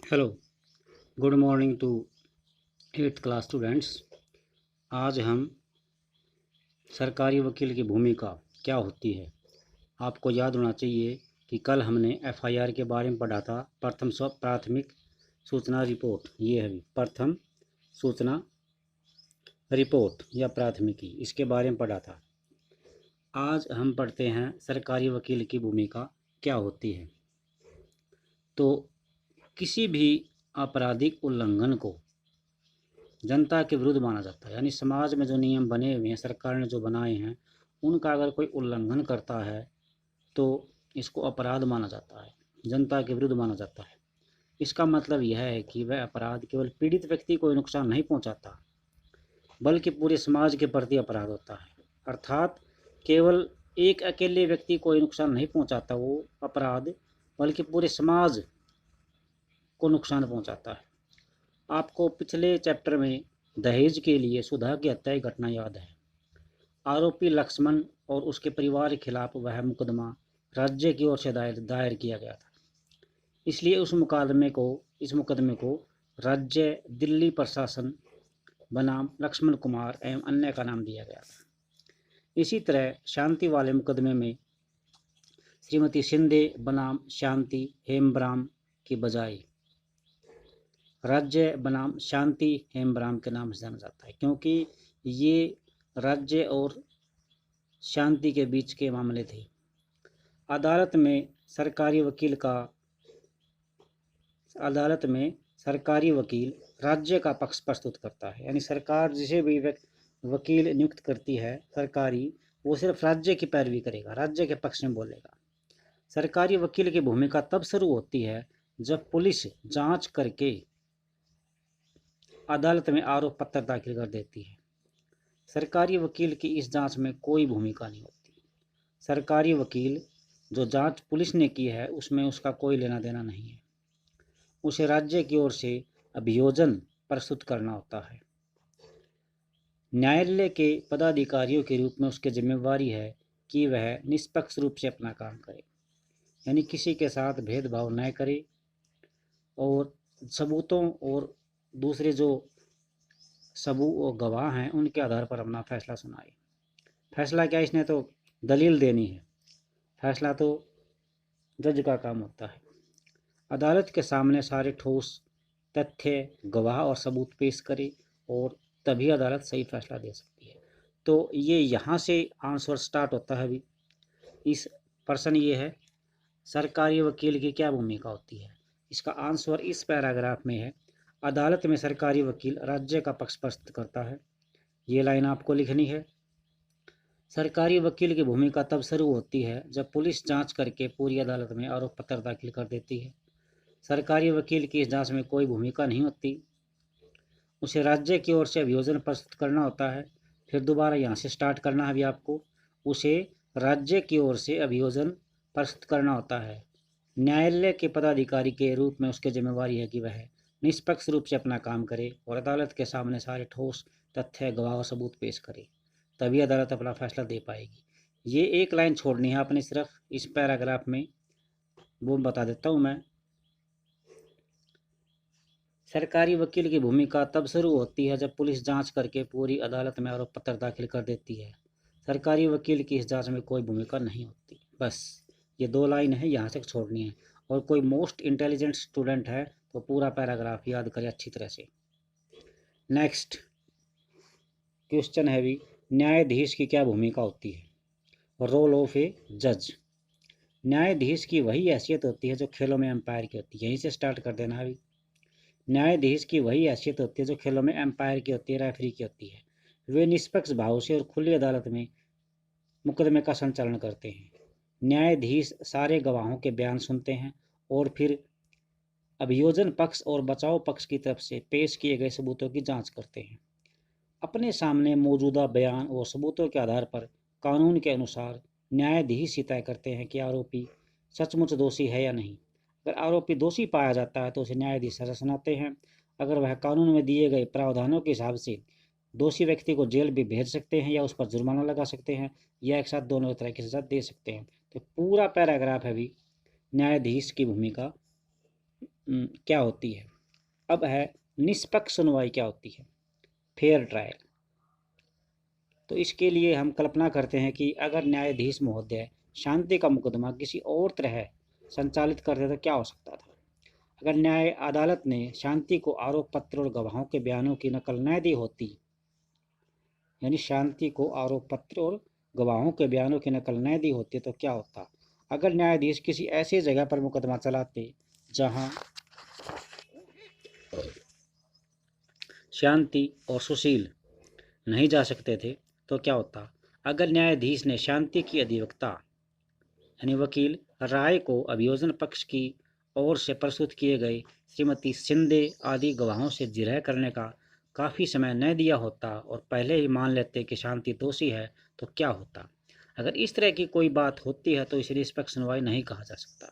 Hello, good morning to 8th class students. आज हम सरकारी वकील की भूमिका क्या होती है, आपको याद होना चाहिए कि कल हमने एफआईआर के बारे में पढ़ा था। प्राथमिक सूचना रिपोर्ट, ये है प्रथम सूचना रिपोर्ट या प्राथमिकी, इसके बारे में पढ़ा था। आज हम पढ़ते हैं सरकारी वकील की भूमिका क्या होती है। तो किसी भी आपराधिक उल्लंघन को जनता के विरुद्ध माना जाता है, यानी समाज में जो नियम बने हुए हैं, सरकार ने जो बनाए हैं, उनका अगर कोई उल्लंघन करता है तो इसको अपराध माना जाता है, जनता के विरुद्ध माना जाता है। इसका मतलब यह है कि वह अपराध केवल पीड़ित व्यक्ति को नुकसान नहीं पहुंचाता, बल्कि पूरे समाज के प्रति अपराध होता है। अर्थात केवल एक अकेले व्यक्ति को नुकसान नहीं पहुंचाता वो अपराध, बल्कि पूरे समाज को नुकसान पहुंचाता है। आपको पिछले चैप्टर में दहेज के लिए सुधा की हत्या की घटना याद है। आरोपी लक्ष्मण और उसके परिवार के खिलाफ वह मुकदमा राज्य की ओर से दायर किया गया था। इसलिए इस मुकदमे को राज्य दिल्ली प्रशासन बनाम लक्ष्मण कुमार एवं अन्य का नाम दिया गया था। इसी तरह शांति वाले मुकदमे में श्रीमती शिंदे बनाम शांति हेमब्राम की बजाय राज्य बनाम शांति हेमब्राम के नाम से जाना जाता है, क्योंकि ये राज्य और शांति के बीच के मामले थे। अदालत में सरकारी वकील राज्य का पक्ष प्रस्तुत करता है, यानी सरकार जिसे भी वकील नियुक्त करती है सरकारी, वो सिर्फ राज्य की पैरवी करेगा, राज्य के पक्ष में बोलेगा। सरकारी वकील की भूमिका तब शुरू होती है जब पुलिस जांच करके अदालत में आरोप पत्र दाखिल कर देती है। सरकारी वकील की इस जांच में कोई भूमिका नहीं होती। सरकारी वकील जो जांच पुलिस ने की है उसमें उसका कोई लेना देना नहीं है। उसे राज्य की ओर से अभियोजन प्रस्तुत करना होता है। न्यायालय के पदाधिकारियों के रूप में उसकी जिम्मेवारी है कि वह निष्पक्ष रूप से अपना काम करे, यानी किसी के साथ भेदभाव न करे और सबूतों और दूसरे जो सबूत और गवाह हैं उनके आधार पर अपना फैसला सुनाए। फैसला क्या, इसने तो दलील देनी है, फैसला तो जज का काम होता है। अदालत के सामने सारे ठोस तथ्य, गवाह और सबूत पेश करे और तभी अदालत सही फैसला दे सकती है। तो ये यहाँ से आंसर स्टार्ट होता है। अभी इस प्रश्न ये है, सरकारी वकील की क्या भूमिका होती है। इसका आंसर इस पैराग्राफ में है। अदालत में सरकारी वकील राज्य का पक्ष प्रस्तुत करता है। ये लाइन आपको लिखनी है। सरकारी वकील की भूमिका तब शुरू होती है जब पुलिस जांच करके पूरी अदालत में आरोप पत्र दाखिल कर देती है। सरकारी वकील की इस जांच में कोई भूमिका नहीं होती, उसे राज्य की ओर से अभियोजन प्रस्तुत करना होता है। फिर दोबारा यहाँ से स्टार्ट करना है अभी आपको। उसे राज्य की ओर से अभियोजन प्रस्तुत करना होता है। न्यायालय के पदाधिकारी के रूप में उसकी जिम्मेवारी है कि वह निष्पक्ष रूप से अपना काम करे और अदालत के सामने सारे ठोस तथ्य, गवाह और सबूत पेश करे, तभी अदालत अपना फैसला दे पाएगी। ये एक लाइन छोड़नी है आपने सिर्फ इस पैराग्राफ में, वो बता देता हूँ मैं। सरकारी वकील की भूमिका तब शुरू होती है जब पुलिस जांच करके पूरी अदालत में आरोप पत्र दाखिल कर देती है। सरकारी वकील की इस जांच में कोई भूमिका नहीं होती। बस ये 2 लाइन है, यहाँ से छोड़नी है। और कोई मोस्ट इंटेलिजेंट स्टूडेंट है तो पूरा पैराग्राफ याद करे अच्छी तरह से। नेक्स्ट क्वेश्चन है भी, न्यायाधीश की क्या भूमिका होती है। रोल ऑफ ए जज। न्यायाधीश की वही हैसियत होती है जो खेलों में एम्पायर की होती है। यहीं से स्टार्ट कर देना अभी। न्यायाधीश की वही हैसियत होती है जो खेलों में एम्पायर की होती है, रेफरी की होती है। वे निष्पक्ष भाव से और खुली अदालत में मुकदमे का संचालन करते हैं। न्यायाधीश सारे गवाहों के बयान सुनते हैं और फिर अभियोजन पक्ष और बचाव पक्ष की तरफ से पेश किए गए सबूतों की जांच करते हैं। अपने सामने मौजूदा बयान और सबूतों के आधार पर कानून के अनुसार न्यायाधीश ही तय करते हैं कि आरोपी सचमुच दोषी है या नहीं। अगर आरोपी दोषी पाया जाता है तो उसे न्यायाधीश सजा सुनाते हैं। अगर वह कानून में दिए गए प्रावधानों के हिसाब से दोषी व्यक्ति को जेल भी भेज सकते हैं या उस पर जुर्माना लगा सकते हैं या एक साथ दोनों तरह की सजा दे सकते हैं। तो पूरा पैराग्राफ है अभी न्यायाधीश की भूमिका क्या होती है। अब है निष्पक्ष सुनवाई क्या होती है, फेयर ट्रायल। तो इसके लिए हम कल्पना करते हैं कि अगर न्यायाधीश महोदय शांति का मुकदमा किसी और तरह संचालित करते तो क्या हो सकता था। अगर न्याय अदालत ने शांति को आरोप पत्र और गवाहों के बयानों की नकल न दी होती, यानी शांति को आरोप पत्र और गवाहों के बयानों की नकल न दी होती तो क्या होता। अगर न्यायाधीश किसी ऐसी जगह पर मुकदमा चलाते जहां शांति और सुशील नहीं जा सकते थे तो क्या होता। अगर न्यायाधीश ने शांति की अधिवक्ता यानी वकील राय को अभियोजन पक्ष की ओर से प्रस्तुत किए गए श्रीमती शिंदे आदि गवाहों से जिरह करने का काफ़ी समय न दिया होता और पहले ही मान लेते कि शांति दोषी है तो क्या होता। अगर इस तरह की कोई बात होती है तो इसे निष्पक्ष सुनवाई नहीं कहा जा सकता।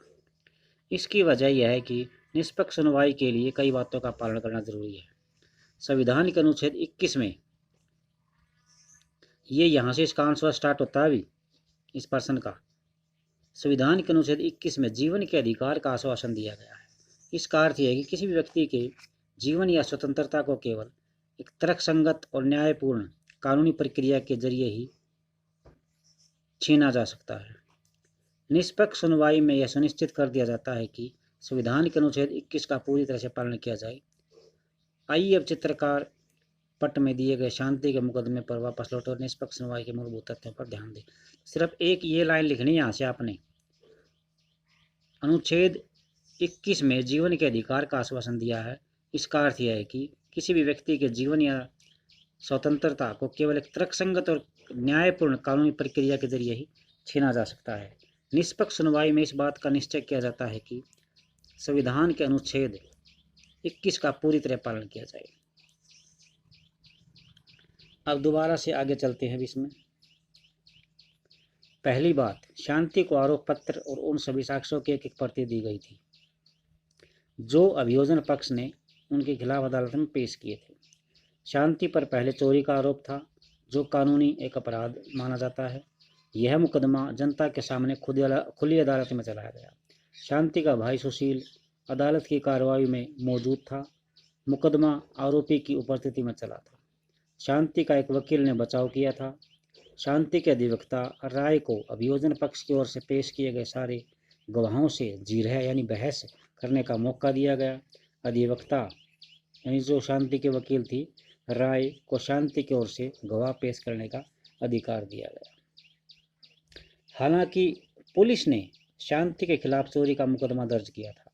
इसकी वजह यह है कि निष्पक्ष सुनवाई के लिए कई बातों का पालन करना जरूरी है। संविधान के अनुच्छेद 21 में ये यहाँ से इसका आंसर स्टार्ट होता है अभी इस पर्सन का। संविधान के अनुच्छेद 21 में जीवन के अधिकार का आश्वासन दिया गया है। इसका अर्थ यह है कि किसी भी व्यक्ति के जीवन या स्वतंत्रता को केवल एक तर्कसंगत और न्यायपूर्ण कानूनी प्रक्रिया के जरिए ही छीना जा सकता है। निष्पक्ष सुनवाई में यह सुनिश्चित कर दिया जाता है कि संविधान के अनुच्छेद 21 का पूरी तरह से पालन किया जाए। आइए अब चित्रकार पट में दिए गए शांति के मुकदमे पर वापस लौटे और निष्पक्ष सुनवाई के मूलभूत तथ्यों पर ध्यान दें। सिर्फ एक ये लाइन लिखनी है यहाँ से आपने। अनुच्छेद 21 में जीवन के अधिकार का आश्वासन दिया है। इसका अर्थ यह है कि किसी भी व्यक्ति के जीवन या स्वतंत्रता को केवल एक तर्कसंगत और न्यायपूर्ण कानूनी प्रक्रिया के जरिए ही छीना जा सकता है। निष्पक्ष सुनवाई में इस बात का निश्चय किया जाता है कि संविधान के अनुच्छेद 21 का पूरी तरह पालन किया जाए। अब दोबारा से आगे चलते हैं इसमें। पहली बात, शांति को आरोप पत्र और उन सभी साक्ष्यों की एक एक प्रति दी गई थी जो अभियोजन पक्ष ने उनके खिलाफ अदालत में पेश किए थे। शांति पर पहले चोरी का आरोप था जो कानूनी एक अपराध माना जाता है। यह मुकदमा जनता के सामने खुली अदालत में चलाया गया। शांति का भाई सुशील अदालत की कार्रवाई में मौजूद था। मुकदमा आरोपी की उपस्थिति में चला था। शांति का एक वकील ने बचाव किया था। शांति के अधिवक्ता राय को अभियोजन पक्ष की ओर से पेश किए गए सारे गवाहों से जिरह यानी बहस करने का मौका दिया गया। अधिवक्ता यानी जो शांति के वकील थी राय को शांति की ओर से गवाह पेश करने का अधिकार दिया गया। हालांकि पुलिस ने शांति के खिलाफ चोरी का मुकदमा दर्ज किया था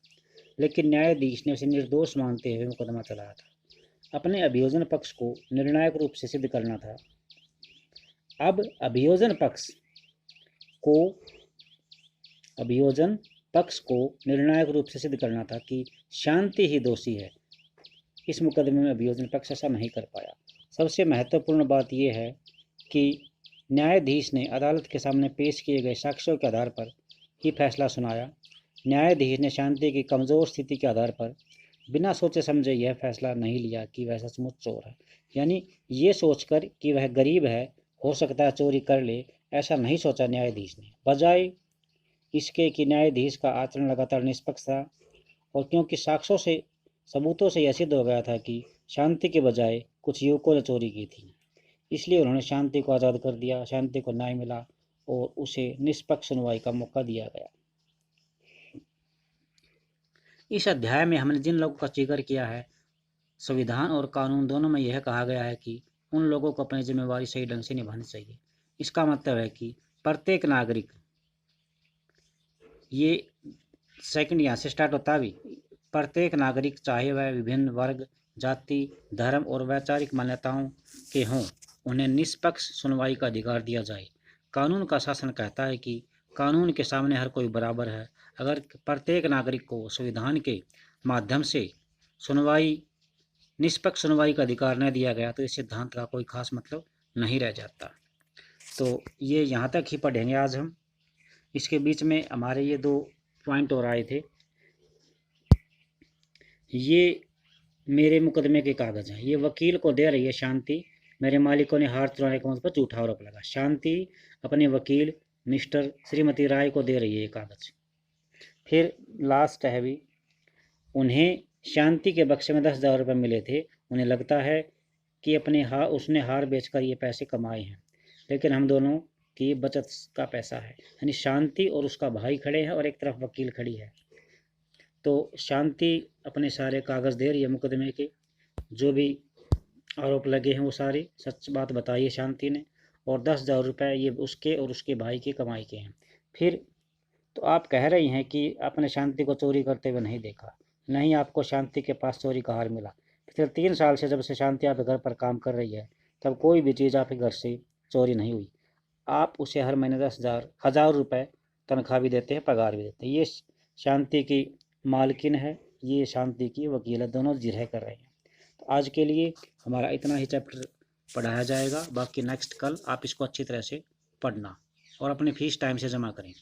लेकिन न्यायाधीश ने उसे निर्दोष मानते हुए मुकदमा चलाया था। अपने अभियोजन पक्ष को निर्णायक रूप से सिद्ध करना था। अब अभियोजन पक्ष को निर्णायक रूप से सिद्ध करना था कि शांति ही दोषी है। इस मुकदमे में अभियोजन पक्ष ऐसा नहीं कर पाया। सबसे महत्वपूर्ण बात यह है कि न्यायाधीश ने अदालत के सामने पेश किए गए साक्ष्यों के आधार पर ही फैसला सुनाया। न्यायाधीश ने शांति की कमज़ोर स्थिति के आधार पर बिना सोचे समझे यह फैसला नहीं लिया कि वह सचमुच चोर है, यानी ये सोचकर कि वह गरीब है, हो सकता है चोरी कर ले, ऐसा नहीं सोचा न्यायाधीश ने। बजाय इसके कि न्यायाधीश का आचरण लगातार निष्पक्ष था और क्योंकि साक्ष्यों से सबूतों से यह सिद्ध हो गया था कि शांति के बजाय कुछ युवकों ने चोरी की थी, इसलिए उन्होंने शांति को आज़ाद कर दिया। शांति को न्याय मिला और उसे निष्पक्ष सुनवाई का मौका दिया गया। इस अध्याय में हमने जिन लोगों का जिक्र किया है, संविधान और कानून दोनों में यह कहा गया है कि उन लोगों को अपनी जिम्मेवारी सही ढंग से निभानी चाहिए। इसका मतलब है कि प्रत्येक नागरिक, ये सेकंड यहाँ से स्टार्ट होता है, प्रत्येक नागरिक चाहे वह विभिन्न वर्ग, जाति, धर्म और वैचारिक मान्यताओं के हों, उन्हें निष्पक्ष सुनवाई का अधिकार दिया जाए। कानून का शासन कहता है कि कानून के सामने हर कोई बराबर है। अगर प्रत्येक नागरिक को संविधान के माध्यम से निष्पक्ष सुनवाई का अधिकार न दिया गया तो इस सिद्धांत का कोई खास मतलब नहीं रह जाता। तो ये यहाँ तक ही पढ़ेंगे आज हम। इसके बीच में हमारे ये 2 पॉइंट और आए थे। ये मेरे मुकदमे के कागज़ हैं। ये वकील को दे रही है शांति, मेरे मालिकों ने हार चुराने के मुझ पर झूठा आरोप लगा। शांति अपने वकील मिस्टर श्रीमती राय को दे रही है ये कागज़। फिर लास्ट है भी, उन्हें शांति के बक्से में 10,000 रुपये मिले थे। उन्हें लगता है कि उसने हार बेचकर ये पैसे कमाए हैं, लेकिन हम दोनों की बचत का पैसा है। यानी शांति और उसका भाई खड़े हैं और एक तरफ वकील खड़ी है। तो शांति अपने सारे कागज़ दे रही है मुकदमे के, जो भी आरोप लगे हैं वो सारे सच बात बताई है शांति ने, और 10,000 रुपये ये उसके और उसके भाई की कमाई के हैं। फिर तो आप कह रही हैं कि आपने शांति को चोरी करते हुए नहीं देखा। नहीं, आपको शांति के पास चोरी का हार मिला। पिछले 3 साल से जब से शांति आपके घर पर काम कर रही है, तब कोई भी चीज़ आपके घर से चोरी नहीं हुई। आप उसे हर महीने 10,000 रुपये तनख्वाह भी देते हैं, पगार भी देते हैं। ये शांति की मालकिन है, ये शांति की वकील है, दोनों जिरह कर रहे हैं। तो आज के लिए हमारा इतना ही चैप्टर पढ़ाया जाएगा। बाकी नेक्स्ट कल आप इसको अच्छी तरह से पढ़ना और अपनी फ़ीस टाइम से जमा करें।